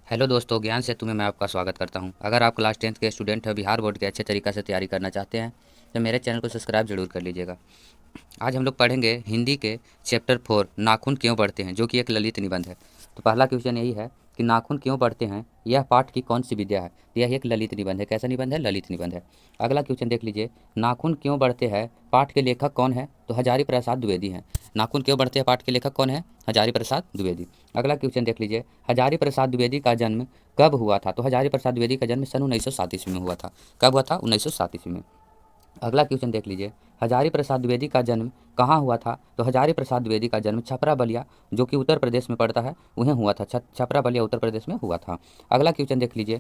Hello दोस्तों, ज्ञान सेतु में मैं आपका स्वागत करता हूं। अगर आप क्लास 10th के स्टूडेंट हैं, बिहार बोर्ड के अच्छे तरीक़ा से तैयारी करना चाहते हैं, तो मेरे चैनल को सब्सक्राइब जरूर कर लीजिएगा। आज हम लोग पढ़ेंगे हिंदी के चैप्टर 4 नाखून क्यों बढ़ते हैं, जो कि एक ललित निबंध है। तो पहला क्वेश्चन यही है कि नाखून क्यों बढ़ते हैं, यह पाठ की कौन सी विद्या है। तो यह एक ललित निबंध है। कैसा निबंध है? ललित निबंध है। अगला क्वेश्चन देख लीजिए, नाखून क्यों बढ़ते हैं, पाठ के लेखक कौन है। तो हजारी प्रसाद द्विवेदी हैं। नाखून क्यों बढ़ते हैं, पाठ के लेखक कौन है? हजारी प्रसाद द्विवेदी। अगला क्वेश्चन देख लीजिए, हजारी प्रसाद द्विवेदी का जन्म कब हुआ था। तो हजारी प्रसाद द्विवेदी का जन्म सन 1907 ईस्वी में हुआ था। कब हुआ था? 1907 ईस्वी में। अगला क्वेश्चन देख लीजिए, हजारी प्रसाद द्विवेदी का जन्म कहाँ हुआ था। तो हजारी प्रसाद द्विवेदी का जन्म छपरा बलिया, जो कि उत्तर प्रदेश में पड़ता है, वहीं हुआ था। छपरा बलिया उत्तर प्रदेश में हुआ था। अगला क्वेश्चन देख लीजिए,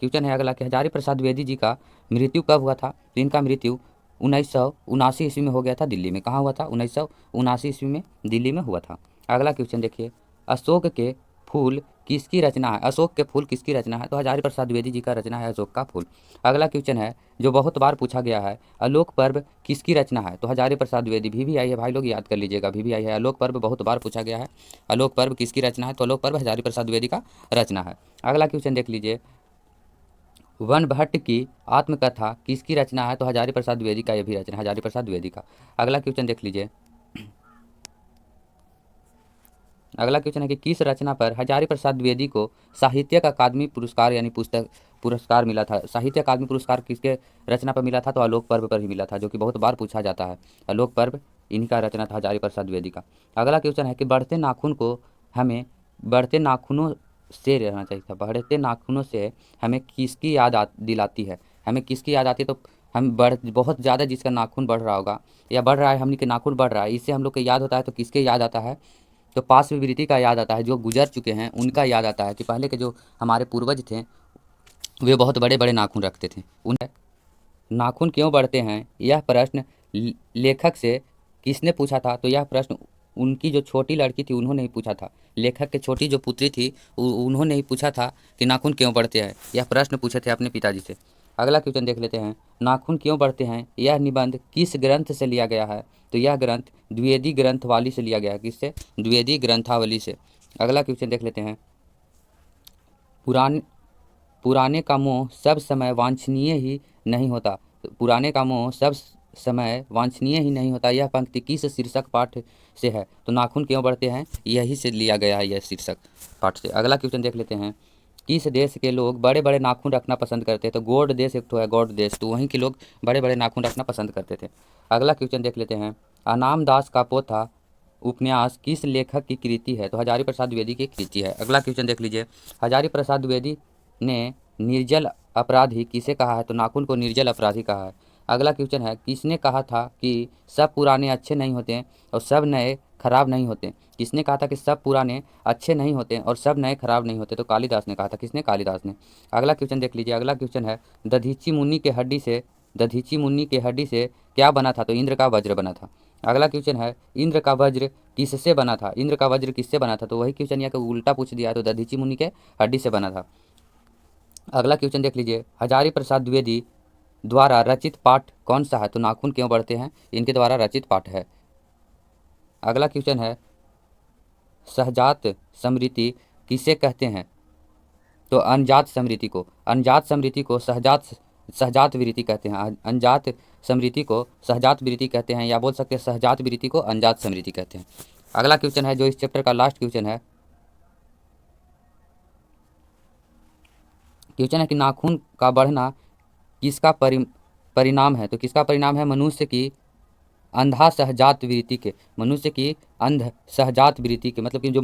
क्वेश्चन है अगला कि हजारी प्रसाद द्विवेदी जी का मृत्यु कब हुआ था। तो इनका मृत्यु 1979 ईस्वी में हो गया था, दिल्ली में। कहाँ हुआ था? 1979 ईस्वी में दिल्ली में हुआ था। अगला क्वेश्चन देखिए, अशोक के फूल किसकी रचना है। अशोक के फूल किसकी रचना है। तो हजारी प्रसाद द्विवेदी जी का रचना है अशोक का फूल। अगला क्वेश्चन है जो बहुत बार पूछा गया है, आलोक पर्व किसकी रचना है। तो हजारी प्रसाद द्विवेदी। भी आई है भाई लोग, याद कर लीजिएगा, भी आई है। आलोक पर्व बहुत बार पूछा गया है, आलोक पर्व किसकी रचना है। तो आलोक पर्व हजारी प्रसाद द्विवेदी का रचना है। अगला क्वेश्चन देख लीजिए, वन भट्ट की आत्मकथा किसकी रचना है। तो हजारी प्रसाद द्विवेदी का यह भी रचना, हजारी प्रसाद द्विवेदी का। अगला क्वेश्चन देख लीजिए, अगला क्वेश्चन है कि किस रचना पर हजारी प्रसाद द्विवेदी को साहित्यिक अकादमी पुरस्कार यानी पुस्तक पुरस्कार मिला था। साहित्य अकादमी पुरस्कार किसके रचना पर मिला था। तो आलोक पर्व पर ही मिला था, जो कि बहुत बार पूछा जाता है। आलोक पर्व इन्हीं का रचना था, हजारी प्रसाद द्विवेदी का। अगला क्वेश्चन है कि बढ़ते नाखून को हमें बढ़ते नाखूनों से रहना चाहिए था। बढ़ते नाखूनों से हमें किसकी याद दिलाती है। हमें किसकी याद आती है। तो हम बहुत ज़्यादा जिसका नाखून बढ़ रहा होगा या बढ़ रहा है, हमने के नाखून बढ़ रहा है, इससे हम लोग को याद होता है। तो किसके याद आता है। तो पार्श्ववृत्ति का याद आता है, जो गुजर चुके हैं उनका याद आता है कि पहले के जो हमारे पूर्वज थे वे बहुत बड़े बड़े नाखून रखते थे। उन नाखून क्यों बढ़ते हैं, यह प्रश्न लेखक से किसने पूछा था। तो यह प्रश्न उनकी जो छोटी लड़की थी उन्होंने ही पूछा था। लेखक की छोटी जो पुत्री थी उन्होंने ही पूछा था कि नाखून क्यों बढ़ते हैं। यह प्रश्न पूछे थे अपने पिताजी से। अगला क्वेश्चन देख लेते हैं, नाखून क्यों बढ़ते हैं, यह निबंध किस ग्रंथ से लिया गया है। तो यह ग्रंथ द्विवेदी ग्रंथवाली से लिया गया है। किससे? द्विवेदी ग्रंथावली से। अगला क्वेश्चन देख लेते हैं, पुराने पुराने का मोह सब समय वांछनीय ही नहीं होता। पुराने का मोह सब समय वांछनीय ही नहीं होता, यह पंक्ति किस शीर्षक पाठ से है। तो नाखून क्यों बढ़ते हैं, यही से लिया गया है, यह शीर्षक पाठ से। अगला क्वेश्चन देख लेते हैं, किस देश के लोग बड़े बड़े नाखून रखना पसंद करते हैं। तो गौड़ देश एक तो है, गौड़ देश, तो वहीं के लोग बड़े बड़े नाखून रखना पसंद करते थे। अगला क्वेश्चन देख लेते हैं, अनाम दास का पोथा उपन्यास किस लेखक की कृति है। तो हजारी प्रसाद द्विवेदी की कृति है। अगला क्वेश्चन देख लीजिए, हजारी प्रसाद द्विवेदी ने निर्जल अपराधी किसे कहा है। तो नाखून को निर्जल अपराधी कहा है। अगला क्वेश्चन है, किसने कहा था कि सब पुराने अच्छे नहीं होते और सब नए खराब नहीं होते। किसने कहा था कि सब पुराने अच्छे नहीं होते और सब नए खराब नहीं होते। तो कालिदास ने कहा था। किसने? कालिदास ने। अगला क्वेश्चन देख लीजिए, अगला क्वेश्चन है, दधीची मुनि के हड्डी से क्या बना था। तो इंद्र का वज्र बना था। अगला क्वेश्चन है, इंद्र का वज्र किससे बना था। इंद्र का वज्र किससे बना था। तो वही क्वेश्चन यहाँ उल्टा पूछ दिया है, तो दधीची मुनि के हड्डी से बना था। अगला क्वेश्चन देख लीजिए, हजारी प्रसाद द्विवेदी द्वारा रचित पाठ कौन सा है। तो नाखून क्यों बढ़ते हैं, इनके द्वारा रचित पाठ है। अगला क्वेश्चन है, सहजात समृद्धि किसे कहते हैं। तो अनजात समृद्धि को सहजात विरति कहते हैं। अनजात समृद्धि को सहजात विरति कहते हैं, या बोल सकते हैं सहजात विरति को अनजात समृद्धि कहते हैं। अगला क्वेश्चन है जो इस चैप्टर का लास्ट क्वेश्चन है, क्वेश्चन है कि नाखून का बढ़ना किसका परिणाम है। तो किसका परिणाम है? मनुष्य की अंधा सहजात विरति के। मनुष्य की अंध सहजात विरति के, मतलब कि जो